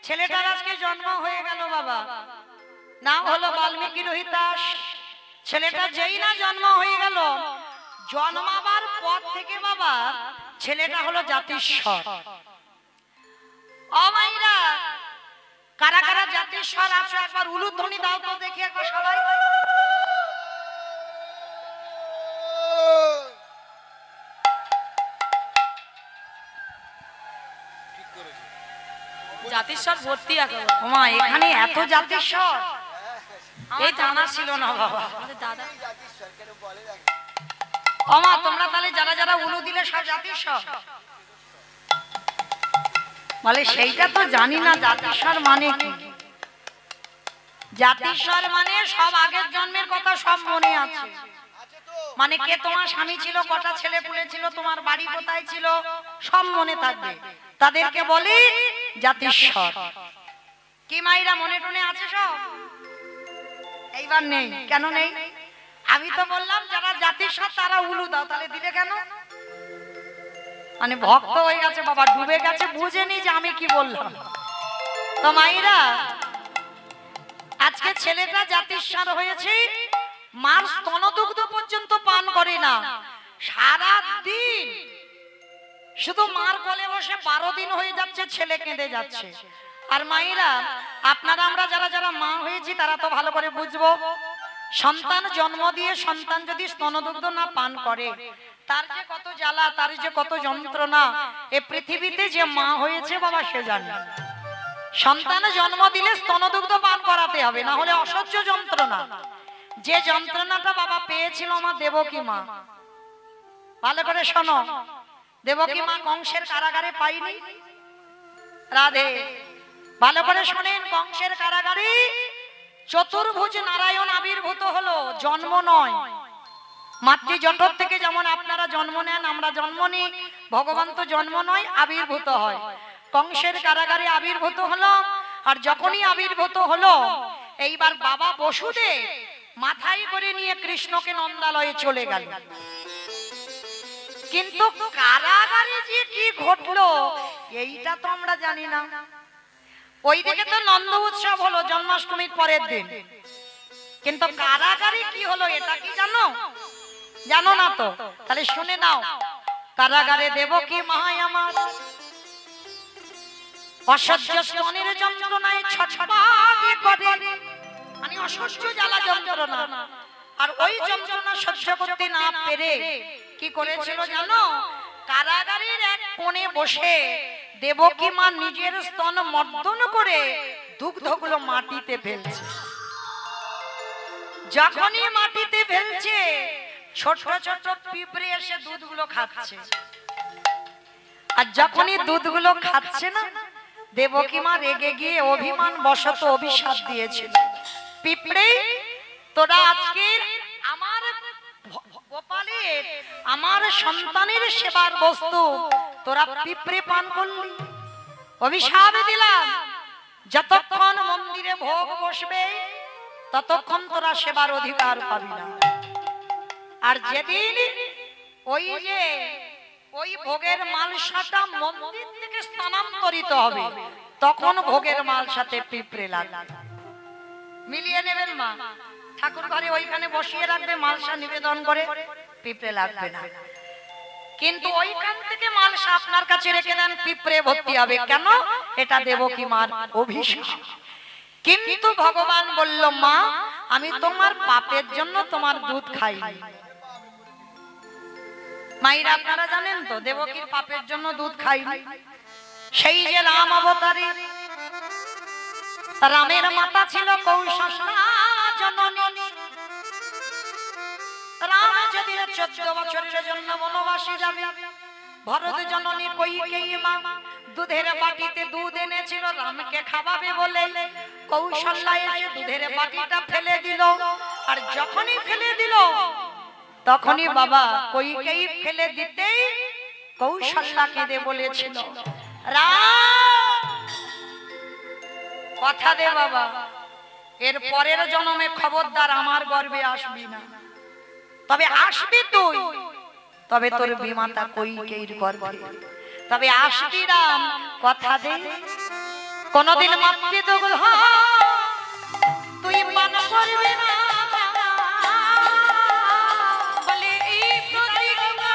ছেলেটার আজকে জন্ম হয়ে গেল বাবা, নাম হলো বাল্মীকি রোহিতাস। ছেলেটা যেই না জন্ম হয়ে গেল, জন্মাবার পর থেকে বাবা ছেলেটা হলো জাতিস্বর। ও মাইরা, কারা কারা জাতিস্বর আছো একবার উলুধ্বনি দাও তো দেখি একবার সবাই। জাতিস্বর ভর্তি এখন। ওমা এখানে এত জাতিস্বর, এই জানা ছিল না বাবা। দাদা ওমা তোমরা তাহলে যারা যারা উলু দিলে সব জাতিস্বর বলে, সেইটা তো জানি না জাতিস্বর মানে কি। জাতিস্বর মানে সব আগের জন্মের কথা সব মনে আছে, মানে কে তোমার স্বামী ছিল, কটা ছেলে পুলে ছিল, তোমার বাড়ি কোথায় ছিল, সব মনে থাকবে, তাদেরকে বলি জাতিস্বর। কি মাইরা মনে টনে আছে সব? এইবার নেই, কেন নেই? আমি তো বললাম যারা জাতিস্বর তারা উলু দাও, তাহলে দিলে কেন? মানে ভক্ত হয়ে গেছে বাবা, ডুবে গেছে, বুঝেনি যে আমি কি বললাম। তো মাইরা আজকে ছেলেটা জাতিস্বর হয়েছে, মার স্তনদুগ্ধ পর্যন্ত পান করে না, সারা দিন শুধু মার কোলে বসে 12 দিন হয়ে যাচ্ছে, ছেলে কেঁদে যাচ্ছে। আর মায়েরা আপনারা আমরা যারা যারা মা হয়েছি তারা তো ভালো করে বুঝবো, সন্তান জন্ম দিয়ে সন্তান যদি স্তনদুগ্ধ না পান করে তার যে কত জ্বালা, তার যে কত যন্ত্রণা, এই পৃথিবীতে যে মা হয়েছে বাবা সে জানে। সন্তান জন্ম দিলে স্তনদুগ্ধ পান করাতে হবে, না হলে অসহ্য যন্ত্রণা। যে যন্ত্রণাটা বাবা পেয়েছিল আমার দেবকী মা, ভালো করে শোনো, দেবকী মা কংসের কারাগারে পাইনি। রাধে, ভালো করে শোনেন, কংসের কারাগারে চতুর্ভুজ নারায়ণ আবির্ভূত হলো, জন্ম নয়। মাতৃ জঠর থেকে যেমন আপনারা জন্ম নেন, আমরা জন্ম নিই, ভগবান তো জন্ম নয়, আবির্ভূত হয়। কংসের কারাগারে আবির্ভূত হলো, আর যখনই আবির্ভূত হলো এইবার বাবা বসুদেব মাথায় করে নিয়ে কৃষ্ণকে নন্দালয়ে চলে গেল। কিন্তু কারাগারে যে কি ঘটলো এইটা তো আমরা জানি না। ওইদিকে তো নন্দ উৎসব হলো জন্মাষ্টমীর পরের দিন, কিন্তু কারাগারে কি হলো এটা কি জানো? জানো না তো? তাহলে শুনে নাও। কারাগারে দেবকী মাই আমার অসহ্য স্তনের যন্ত্রণায় ছটফট করে, মানে অসহ্য জ্বালা যন্ত্রণা, আর ওই যন্ত্রণা সহ্য করতে না পেরে কি করেছিল জানো? কারাগারের এক কোণে বসে দেবকী মা নিজের স্তন মর্দন করে দুগ্ধগুলো মাটিতে ফেলছে। যখনই মাটিতে ফেলছে ছোট ছোট পিঁপড়ে এসে দুধগুলো খাচ্ছে, আর যখনই দুধগুলো খাচ্ছে না দেবকী মা রেগে গিয়ে অভিমান বশত অভিশাপ দিয়েছিল, পিঁপড়ে তোরা আজকে আমার গোপালের আমার সন্তানের সেবার বস্তু তোরা পিঁপড়ে পান করলি, অভিশাপ দিলাম যতক্ষণ মন্দিরে ভোগ বসবে ততক্ষণ তোরা সেবার অধিকার পাবি না। আর যেদিন ওই ভোগের মালসাটা মন্দির থেকে স্থানান্তরিত হবে তখন ভোগের মালসাতে পিঁপড়ে লাগবে। মিলিয়ে নেবেন মা, ঠাকুর ঘরে ওইখানে বসিয়ে রাখবে, মালসা নিবেদন করে, পিঁপড়ে লাগবে না। কিন্তু ওইখান থেকে মালসা আপনার কাছে রেখে দেন, পিঁপড়ে ভর্তি হবে। কেন? এটা দেবকী মার অভিশাপ। কিন্তু ভগবান বলল, মা আমি তোমার পাপের জন্য তোমার দুধ খাইনি। মায়েরা আপনারা জানেন তো দেবকীর পাপের জন্য দুধ খাইনি। সেই যে রাম অবতারে, রামের মাতা ছিল কৌশল্যা জননী। রাম যেদিন 14 বছরের জন্য বনবাসে যাবে, ভরত জননী কইকেয়ী মা দুধের বাটিতে দুধ এনেছিল রামকে খাওয়াবে বলে, কৌশল্যা এসে দুধের বাটিটা ফেলে দিল। আর যখনই ফেলে দিল তখনই বাবা কইকেয়ী ফেলে দিতেই কৌশল্যা কেঁদে বলেছিল, রাম কথা দে বাবা, এর পরের জন্মে খবরদার আমার গর্ভে আসবি না, তবে আসবি তুই, তবে তোর বিমাতা কইকেয়ীর গর্ভে, তবে আসবি রাম, কথা দে। কোনদিন মাতৃদুগ্ধ তুই পান করবি না, বলে এই প্রতিজ্ঞা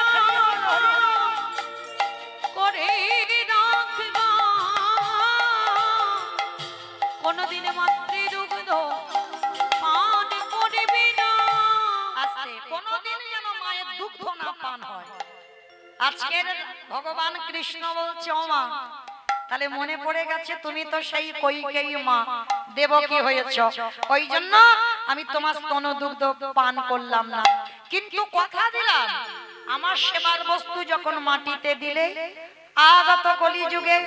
করে রাখবা, কোনদিন মাতৃদুগ্ধ পান করবি না। আস্তে কোনদিন যেন মায়ের দুগ্ধ না পান হয়। আজকের ভগবান কৃষ্ণ বলছে ও মা, তাহলে মনে পড়ে গেছে তুমি তো সেই কইকেয়ী মা দেবকী হয়েছ, ওই জন্য আমি তোমার স্তন দুগ্ধ পান করলাম না, কিন্তু কথা দিলাম আমার সেবার বস্তু যখন মাটিতে দিলে আগত কলিযুগে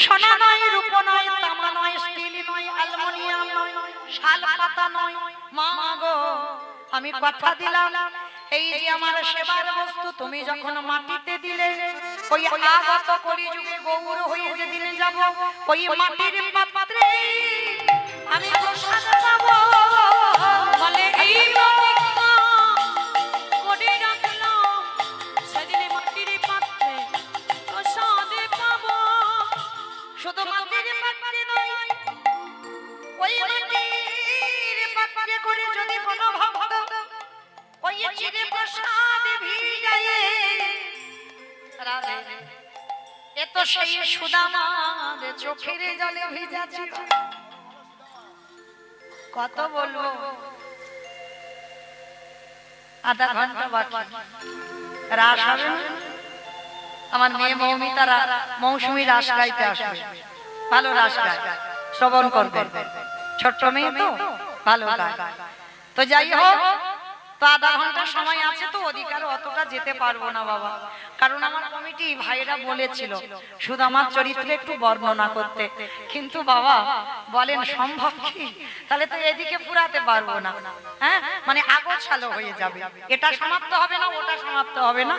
সোনা নয়, রূপ নয়, তামা নয়, স্টিল নয়, অ্যালুমিনিয়াম নয়, শাল পাতা নয়, মা গো আমি কথা দিলাম এই যে আমার সেবার বস্তু তুমি যখন মাটিতে দিলে ওই আগত কলিযুগে গৌর হয়ে যেদিন যাব ওই মাটির পাত্রে আমি প্রসাদ পাবো। বলে এই প্রতিজ্ঞা করে রাখলাম, সেদিন মাটির পাত্রে প্রসাদ পাবো। শুধু মাটির পাত্রে নয়, ওই মাটির পাত্রে করে যদি কোনো ভক্ত ওই চিরে প্রসাদ ভিজায়ে রাধে, এ তো সেই সুদামার চোখের জলে ভিজা ছিল। কত বলবো, আধা ঘন্টা বাকি রাস হবে না? আমার মেয়ে মৌমিতা মৌসুমী রাস গাইতে আসবে, ভালো রাস গায়, শ্রবণ করবে, ছোট্ট মেয়ে তো ভালো গায়। তো যাই হোক, তো আধা ঘন্টা সময় আছে, তো অধিকার অতটা যেতে পারবো না বাবা, কারণ আমার কমিটি ভাইরা বলেছিল শুধু আমার চরিত্রে একটু বর্ণনা করতে, কিন্তু বাবা বলেন সম্ভব কি? তাহলে তো এদিকে পুরাতে পারবো না, হ্যাঁ মানে আগোছালো হয়ে যাবে, এটা সমাপ্ত হবে না ওটা সমাপ্ত হবে না।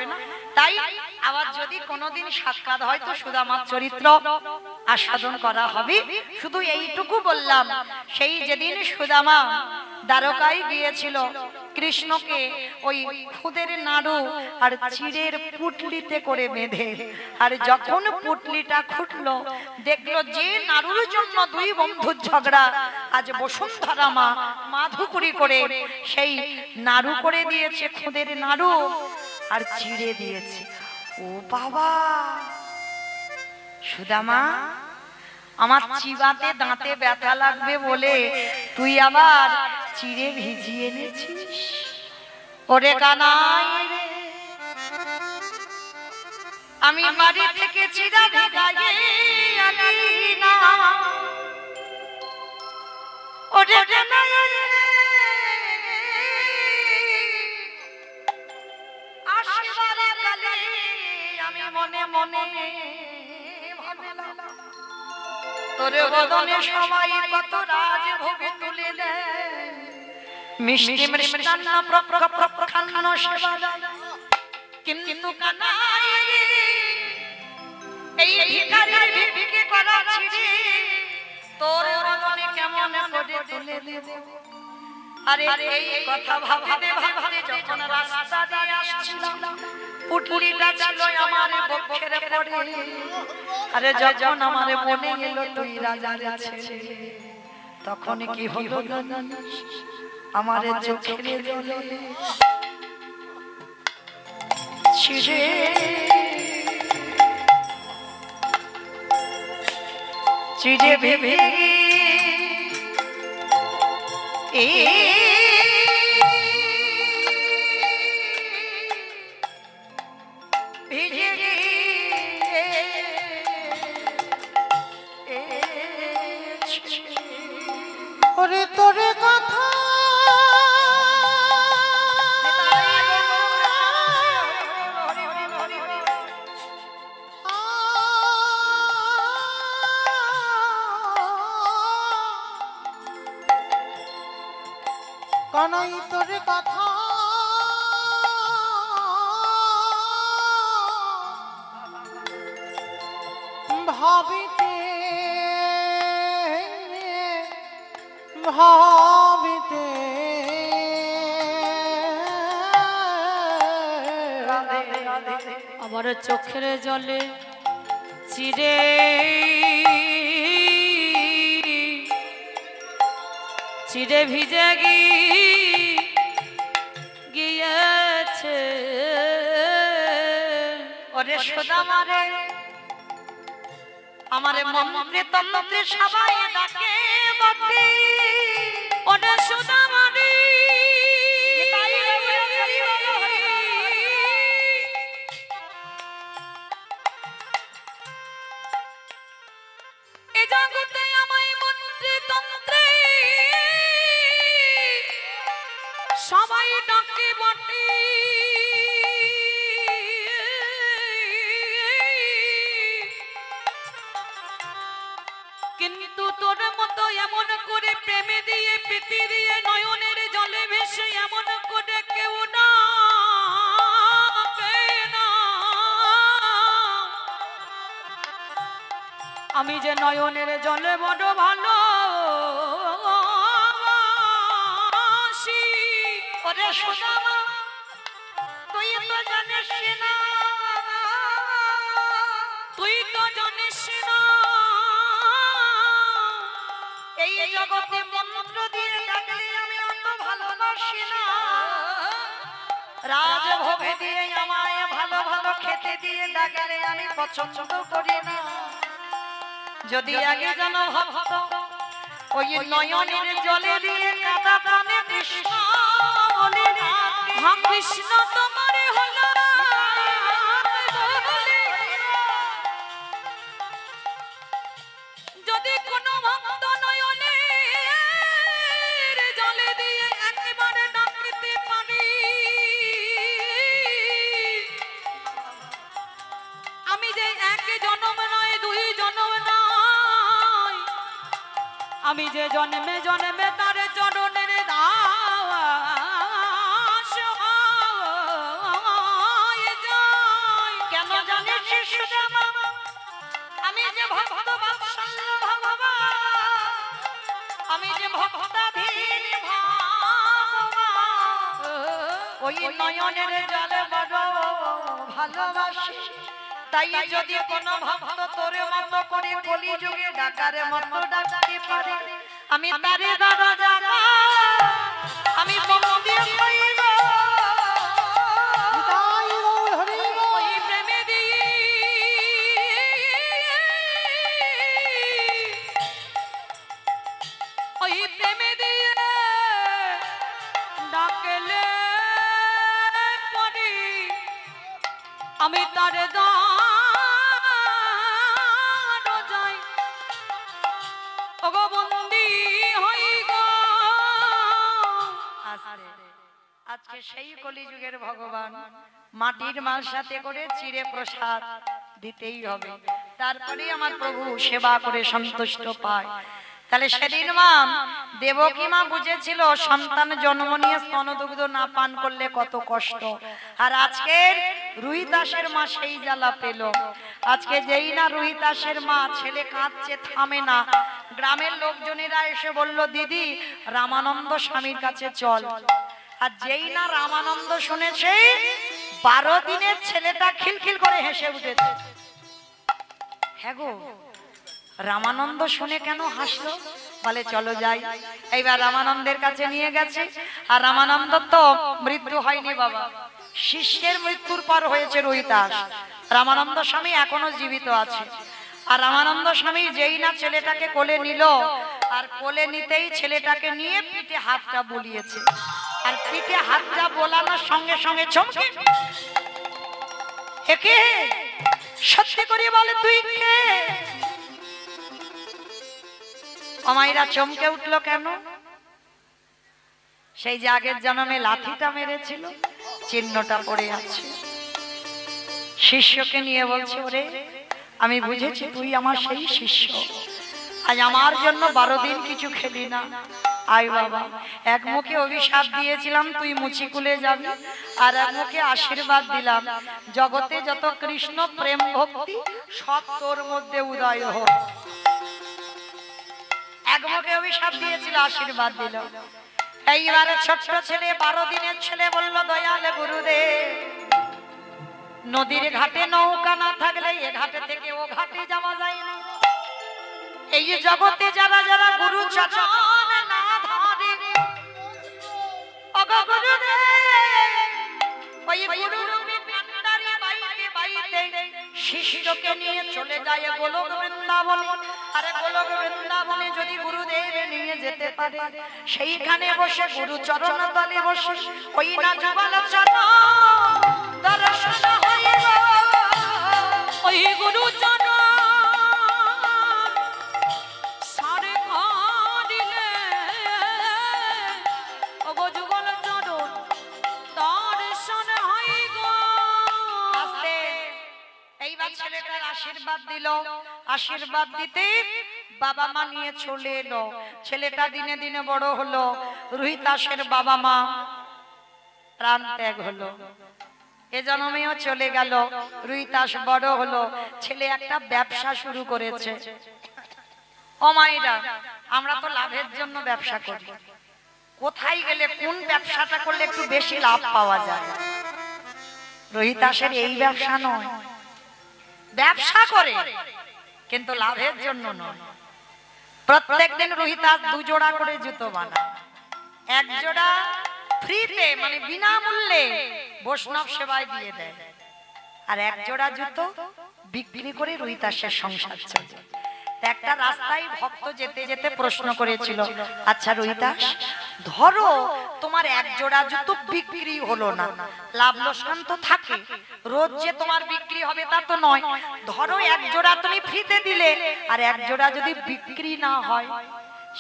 তাই আবার যদি কোনোদিন সাক্ষাৎ হয় তো শুধু আমার চরিত্র আস্বাদন করা হবে। শুধু এইটুকু বললাম, সেই যেদিন সুদামা দ্বারকায় গিয়েছিল কৃষ্ণকে ওই খুদের নাড়ু আর চিড়ের পুটলিতে করে বেঁধে, আর যখন পুটলিটা খুটলো দেখলো যে নাড়ুর জন্য দুই বন্ধুর ঝগড়া, আজ বসুন্ধরা মা মাধুকুরি করে সেই নাড়ু করে দিয়েছে, খুদের নাড়ু আর চিড়ে দিয়েছে। ও বাবা, সুদামা আমার চিবাতে দাঁতে ব্যথা লাগবে বলে তুই আবার চিড়ে ভিজিয়ে এনেছিস? ওরে কানাই রে, আমি বাড়ি থেকে চিড়া ভিজাইয়ে আনি না। ওরে কানাই রে, আসবার কালে আমি মনে মনে ভাবলাম তোরে বদনে সবাই কত রাজভোগ তুলে দেয়, মিষ্টি মিষ্টান্ন প্রখান্ন সেবা দেয়, কিন্তু কানাই এই ভিখারির ভিক্ষে করা ছিড়ে তোর বদনে কেমন করে তুলে দেব? আরে এই কথা ভাবতে ভাবতে যখন রাস্তা দিয়ে আসছিলাম পুটলিটা ছিল আমার বক্ষের পড়ে, আরে যখন আমার মনে এলো তুই রাজার ছেলে, তখন কি হলো জানিস? আমার চোখের জলে ছিড়ে চিড়ে ভেবে ভিজে ওরে তোরে কথা কানাই তোরে কথা ভাবিতে ভাবিতে আমার চোখের জলে চিরে চিরে ভিজে গিয়েছে ওরে সুদামারে আমারে মন্ত্রে তন্ত্রে সবাই ডাকে বটে ওরে সুদামারে এ জগতে আমায় মন্ত্রে তন্ত্রে সবাই ডাকে বটে কিন্তু তোর মতো এমন করে প্রেমে দিয়ে প্রীতি দিয়ে নয়নের জলে ভেসে এমন করে কেউ না আমি যে নয়নের জলে বড় ভালো ওরে সুদামা তুই তো জানিস না তুই তো জানিস না এই জগতে মন্ত্র দিয়ে ডাকলে আমি অত ভালোবাসি না রাজভোগে দিয়ে আমায় ভালো ভালো খেতে দিয়ে ডাকলে আমি পছন্দ করি না যদি আগে জানো ভক্ত ওই নয়নের জলে দিয়ে কাদা প্রাণে কৃষ্ণ বলে হাম কৃষ্ণ তোমারে হলো যদি কোনো ভক্ত নয়নের জলে দিয়ে একেবারে ডাকতে পারি আমি যে এক জন্ম নয় দুই জন্ম নয় আমি যে জন্মে জন্মে তার চরণের দাস হয়ে যাই। কেন জানিস সুদামা আমি যে ভক্ত বাৎসল্য ভগবান আমি যে ভক্তাধীন ভগবান ওই নয়নের জলে বড় ভালোবাসি তাই যদি কোনো ভক্ত তোরে মতো করে কলি যুগে ডাকারে মতো ডাকতে পারে আমি তারে দরজা আমি বন্দি হইব নিতাই গৌর হরি বল। ওই প্রেমে দিয়ে ওই প্রেমে দিয়ে ডাকলে পরে আমি তারে যাই ওগো বন্দি হই গো আজকে সেই কলিযুগের ভগবান মাটির মাল সাথে করে চিড়ে প্রসাদ দিতেই হবে তারপরে আমার প্রভু সেবা করে সন্তুষ্ট পায় তাহলে সেদিন মা দেবকী মা বুঝেছিল সন্তান জন্ম নিয়ে স্তনদুগ্ধ না পান করলে কত কষ্ট আর আজকের রুহিদাসের মা সেই জ্বালা পেল আজকে যেই না রুহিদাসের মা ছেলে কাঁদছে থামে না গ্রামের লোকজনেরা এসে বলল দিদি রামানন্দ স্বামীর কাছে চল আর যেই না রামানন্দ শুনেছে 12 দিনের ছেলেটা খিলখিল করে হেসে উঠেছে হ্যাঁ গো রামানন্দ শুনে কেন হাসলো বলে চলো যাই এইবার রামানন্দের কাছে নিয়ে গেছে আর রামানন্দ তো মৃত্যু হয়নি বাবা শিষ্যের মৃত্যুর পর হয়েছে রুহিদাস রামানন্দ স্বামী এখনো জীবিত আছে আর রামানন্দ স্বামী যেই না ছেলেটাকে কোলে নিল আর কোলে নিতেই ছেলেটাকে নিয়ে পিঠে হাতটা বুলিয়েছে আর পিঠে হাতটা বোলানোর সঙ্গে সঙ্গে চমকে একে সত্যি করে বলে তুই কে আমাইরা চমকে উঠলো কেন সেই যে আগের জন্মে লাঠিটা মেরেছিল চিহ্নটা পড়ে আছে শিষ্যকে নিয়ে বলছে ওরে আমি বুঝেছি তুই আমার সেই শিষ্য আজ আমার জন্য 12 দিন কিছু খেলি না আয় বাবা এক মুখে অভিশাপ দিয়েছিলাম তুই মুচিকুলে যাবি আর এক মুখে আশীর্বাদ দিলাম জগতে যত কৃষ্ণ প্রেম ভক্তি সব তোর মধ্যে উদয় হোক এক মুখে অভিশাপ দিয়েছিল আশীর্বাদ দিল এইবারে ছোট্ট ছেলে 12 দিনের ছেলে বলল দয়াল গুরুদেব নদীর ঘাটে নৌকা না থাকলে এ ঘাটে থেকে ও ঘাটে যাওয়া যায় না এই জগতে যারা যারা গুরু চরণ না ধরে শিষ্যকে নিয়ে চলে যায় গোলক বৃন্দাবনে। আরে গোলক বৃন্দাবনে যদি গুরুদেব নিয়ে যেতে পারে, সেইখানে বসে গুরু চরণ তলে বসে ওই না যুগল চরণ দর্শন হইল। ওই গুরু চরণ সারে ঘাড়িলে ও গো যুগল চরণ দর্শন হইল। আস্তে এইবার ছেলেটার আশীর্বাদ দিল। আশীর্বাদ দিতে বাবা মা নিয়ে চলে এলো। ছেলেটা দিনে দিনে বড় হলো। রোহিতাসের বাবা মা প্রাণ ত্যাগ হলো। এ জন্মেও চলে গেল। রোহিতাস বড় হলো। ছেলে একটা ব্যবসা শুরু করেছে। ও মায়েরা, আমরা তো লাভের জন্য ব্যবসা করি। কোথায় গেলে কোন ব্যবসাটা করলে একটু বেশি লাভ পাওয়া যায়? রোহিতাসের এই ব্যবসা নয়, ব্যবসা করে কিন্তু লাভের জন্য নয়। প্রত্যেকদিন রোহিতাস 2 জোড়া করে জুতো বানায়। 1 জোড়া ফ্রিতে মানে বিনামূল্যে বৈষ্ণব সেবায় দিয়ে দেয়, আর 1 জোড়া জুতো বিক্রি করে রোহিতাসের সংসার চলে। একটা রাস্তায় ভক্ত যেতে যেতে প্রশ্ন করেছিল, আচ্ছা রোহিতাস, ধরো তোমার 1 জোড়া জুতো বিক্রি হলো না, লাভ লোকসান তো থাকে, রোজ যে তোমার বিক্রি হবে তা তো নয়। ধরো 1 জোড়া তুমি ফ্রিতে দিলে, আর 1 জোড়া যদি বিক্রি না হয়,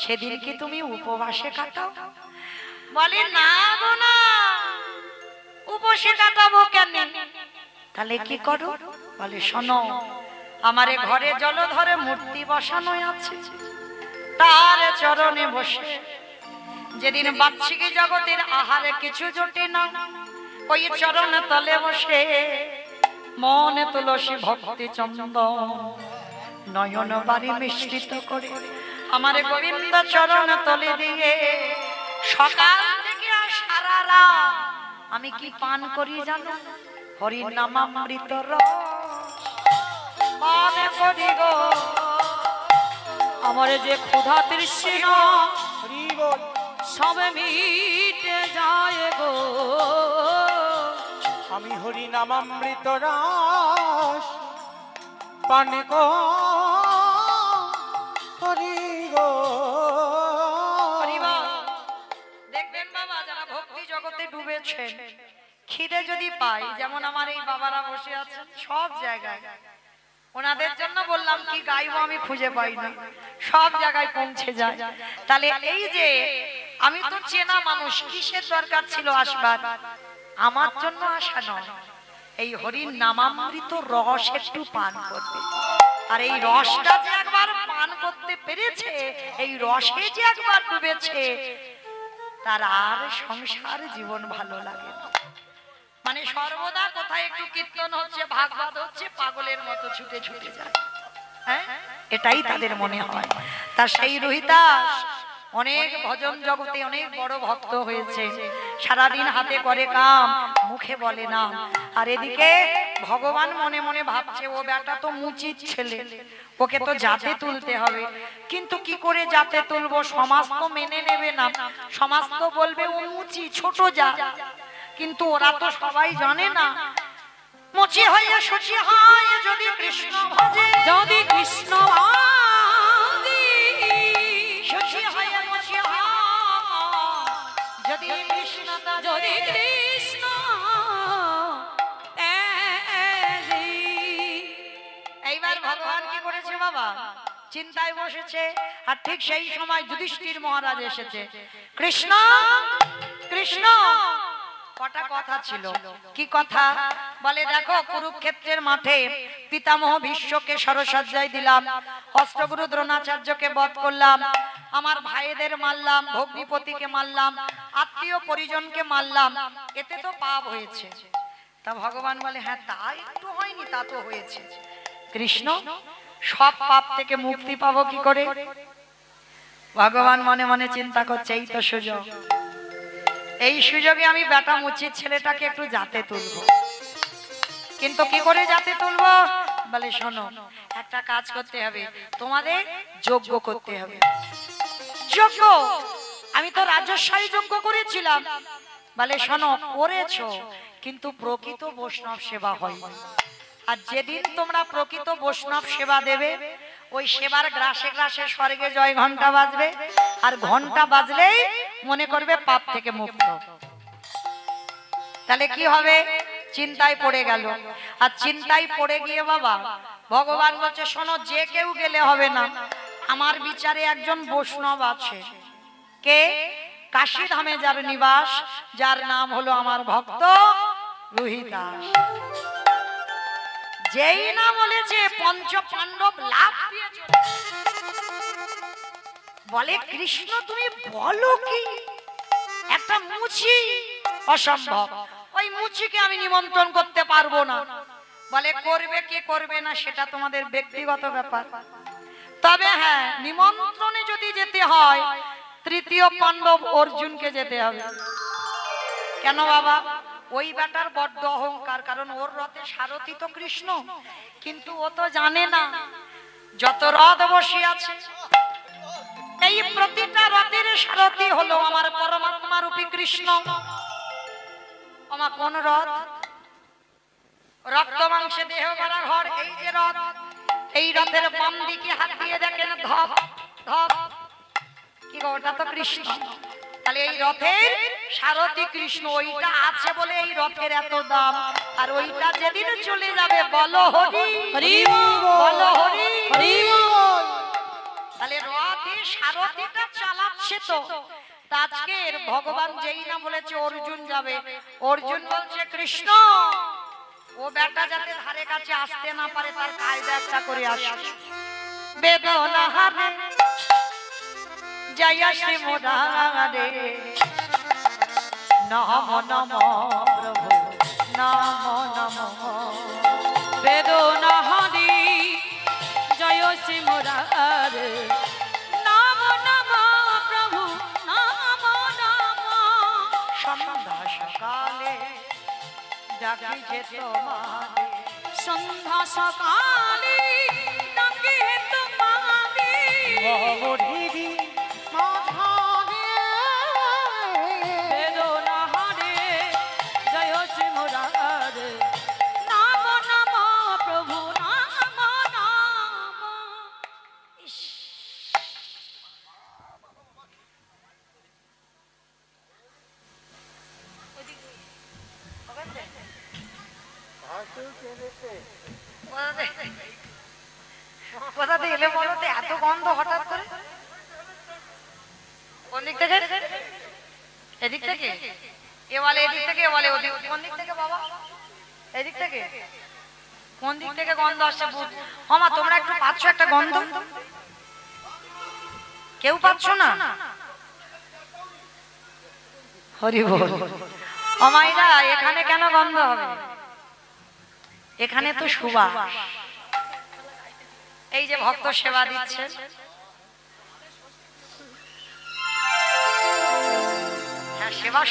সেদিন কি তুমি উপবাসে কাটাও? বলে না গো না, উপবাসে কাটাবো কেন? তাহলে কি করো? বলে শোনো, আমারে ঘরে জলধরে মূর্তি বসানো আছে, তার চরণে বসে যেদিন বাহ্যিক জগতের আহারে কিছু জোটে না, ওই চরণ তলে বসে মনে তুলসী ভক্তি চন্দন নয়ন বাড়ি মিশ্রিত করে আমারে গোবিন্দ চরণ তলে দিয়ে সকাল থেকে সারা রাত আমি কি পান করি জানো? হরি নামামৃত রস পান করি গো। আমার যে ক্ষুধা তৃষ্ণা সবে মিটে যায় গো। আমি হরি নামামৃত রস পান করি গো। দেখবেন বাবা, যারা ভক্তি জগতে ডুবেছেন, খিদে যদি পাই, যেমন আমার এই বাবারা বসে আছেন সব জায়গায়, ওনাদের জন্য বললাম কি গাইবো আমি খুঁজে পাই না, সব জায়গায় পৌঁছে যায়। তাহলে এই যে আমি তো চেনা মানুষ, কিসের দরকার ছিল আসবার? আমার জন্য আসা নয়, এই হরির নামামৃত রস একটু পান করতে। আর এই রসটা যে একবার পান করতে পেরেছে, এই রসে যে একবার ডুবেছে, তার আর সংসার জীবন ভালো লাগে না। মানে সর্বদা কোথায় একটু কীর্তন হচ্ছে, ভাগবত হচ্ছে, পাগলের মতো ছুটে ছুটে যায়। হ্যাঁ, এটাই তাদের মনে হয়। তা সেই রোহিতাস অনেক ভজন জগতে অনেক বড় ভক্ত হয়েছে, সারাদিন হাতে করে কাম, মুখে বলে না। আর এদিকে ভগবান মনে মনে ভাবছে, ও বেটা তো মুচির ছেলে, ওকে তো জাতে তুলতে হবে। কিন্তু কি করে জাতে তুলবো? সমাজ তো মেনে নেবে না, সমাজ তো বলবে ও মুচি, ছোট যা। কিন্তু ওরা তো সবাই জানে না, মুচি হয়ে সুচি হয় যদি কৃষ্ণ ভজে, যদি কৃষ্ণ সুচি হয়ে মুচি হয় যদি কৃষ্ণ, যদি কৃষ্ণ এইবার ভগবান কি করেছে বাবা? চিন্তায় বসেছে। আর ঠিক সেই সময় যুধিষ্ঠির মহারাজ এসেছে। কৃষ্ণ কৃষ্ণ, কটা কথা ছিল। কি কথা? বলে দেখো, কুরুক্ষেত্রের মাঠে পিতামহ ভীষ্মকে সরসজ্জায় দিলাম, অষ্টগুরু দ্রোণাচার্যকে বধ করলাম, আমার ভাইদের মারলাম, ভগ্নিপতিকে মারলাম, আত্মীয় পরিজনকে মারলাম, এতে তো পাপ হয়েছে। তা ভগবান বলে হ্যাঁ, তা একটু হয়নি, তা তো হয়েছে। কৃষ্ণ, সব পাপ থেকে মুক্তি পাবো কি করে? ভগবান মনে মনে চিন্তা করছে, এই তো সুযোগ, এই সুযোগে আমি বেটা মুচির ছেলেটাকে একটু জাতে তুলবো। কিন্তু কি করে জাতে তুলবো? বলে শোনো, একটা কাজ করতে হবে, তোমাদের যজ্ঞ করতে হবে। যজ্ঞ? আমি তো রাজস্বাই যজ্ঞ করেছিলাম। বলে শোনো, করেছো, কিন্তু প্রকৃত বৈষ্ণব সেবা হয়নি। আর যেদিন তোমরা প্রকৃত বৈষ্ণব সেবা দেবে, ওই সেবার গ্রাসে গ্রাসে স্বর্গে জয় ঘন্টা বাজবে, আর ঘন্টা বাজলেই মনে করবে পাপ থেকে মুক্ত। তাহলে কি হবে? চিন্তায় পড়ে গেল। আর চিন্তায় পড়ে গিয়ে বাবা ভগবান বলছে, শোনো, যে কেউ গেলে হবে না, আমার বিচারে একজন বৈষ্ণব আছে। কে? কাশী ধামে যার নিবাস, যার নাম হলো আমার ভক্ত রোহিদাস। যেই না বলেছে পঞ্চ পাণ্ডব লাভ দিয়ে চলে। বলে, কৃষ্ণ তুমি বলো কি? একটা মুচি অসম্ভব, ওই মুচিকে আমি নিমন্ত্রণ করতে পারবো না। বলে, করবে কে করবে না সেটা তোমাদের ব্যক্তিগত ব্যাপার, তবে হ্যাঁ, নিমন্ত্রণে যদি যেতে হয় তৃতীয় পাণ্ডব অর্জুনকে যেতে হবে। কেন বাবা? ওই বেটার বড্ড অহংকার, কারণ ওর রথে সারথি তো কৃষ্ণ, কিন্তু ও তো জানে না যত রথ বসে আছে এই প্রতিটা রথের সারথি হলো আমার পরমাত্মা রূপী কৃষ্ণ। আমার কোন রথ? রক্ত মাংসে দেহ ভরা ঘর, এই যে রথ, এই রথের বাম দিকে হাত দিয়ে দেখেন ধপ ধপ, কি গো, ওটা তো কৃষ্ণ। তাহলে এই রথের সারথি কৃষ্ণ, ওইটা আছে বলে এই রথের এত দাম। আর ওইটা যেদিন চলে যাবে, বলো হরি হরি বলো হরি হরি। তাহলে রথের সারথিটা চালাচ্ছে তো। আজকের ভগবান যেই না বলেছে অর্জুন যাবে, অর্জুন বলছে, কৃষ্ণ ও বেটা যাতে ধারে কাছে আসতে না পারে তার কায়দা একটা করে আসে। বেদনা হারে জয় শ্রী মুরারে, নম নম প্রভু নম নম। বেদনা হারি জয় শ্রী মুরারে, নাম নম প্রভু নাম নম। সন্ধ্যা সকালে ডাকি যে তোমারে, সন্ধ্যা সকালে ডাকি তোমারে, গৌরীরি মাঝারে, বেদনা হারে জয় শ্রী মুরারে, নাম নম প্রভু নাম নাম। কোথাতে এলে বলো তো এত গন্ধ হঠাৎ করে? কোন দিক থেকে? এদিক থেকে? এ বলে এদিক থেকে, এ বলে ওদিক। কোন দিক থেকে বাবা? এদিক থেকে? কোন দিক থেকে গন্ধ আসছে? মামা তোমরা একটু পাচ্ছ একটা গন্ধ? কেউ পাচ্ছ না? হরি বল। অমাইরা, এখানে কেন গন্ধ হবে? এখানে তো সুবাস। এই যে ভক্ত সেবা দিচ্ছে, হ্যাঁ সেবা